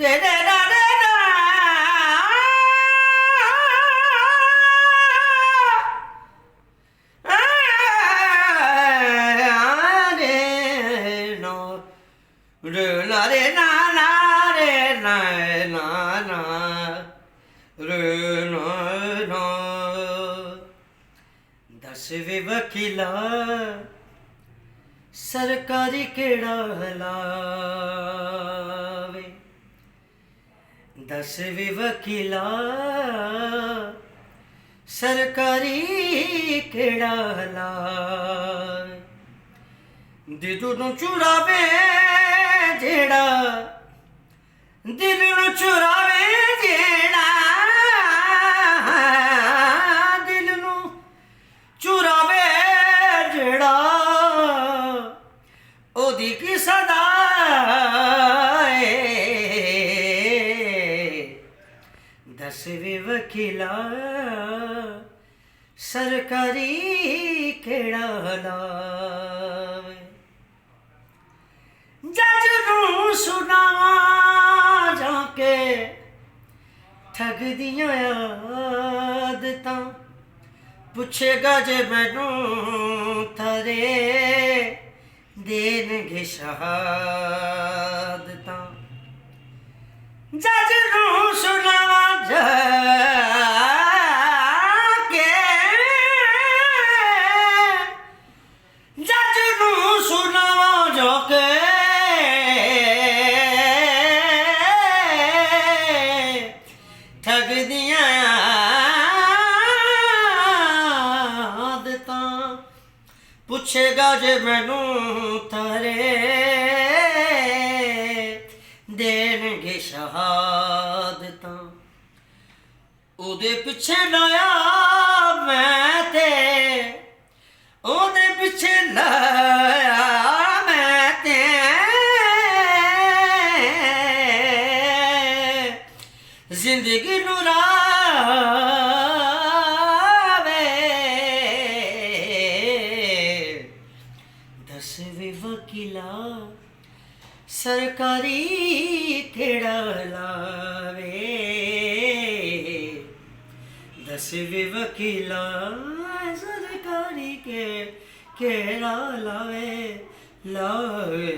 रे रे रा रे रा रे नो रे ना रे ना ना रे ना ना ना रे ना ना दसवें वकीला सरकारी केड़ा लावे दसवें वकीला सरकारी केड़ा लावे दिल नूं चुरावे जेड़ा दिल नूं चुरावे जेड़ा दिल नूं चुरावे जेड़ा ओदी की सदा दसवें वकीला सरकारी केड़ा लावे जज नूं सुनावा जाके ठग दियां आदतां पुछेगा जे मैनू थारे देणगे शहादतां जज नूं सुनावा जाके जज नूं सुनावा जाके ठग दियां आदतां पुछेगा जे मैनू थारे देणगे शहादतां ओदे पिछे लाया मैं ते ओदे पिछे लाया मैं ते जिंदगी नूं रावे दसवें वकीला सरकारी केड़ा लावे दसवें वकीला सरकारी केड़ा लावे लावे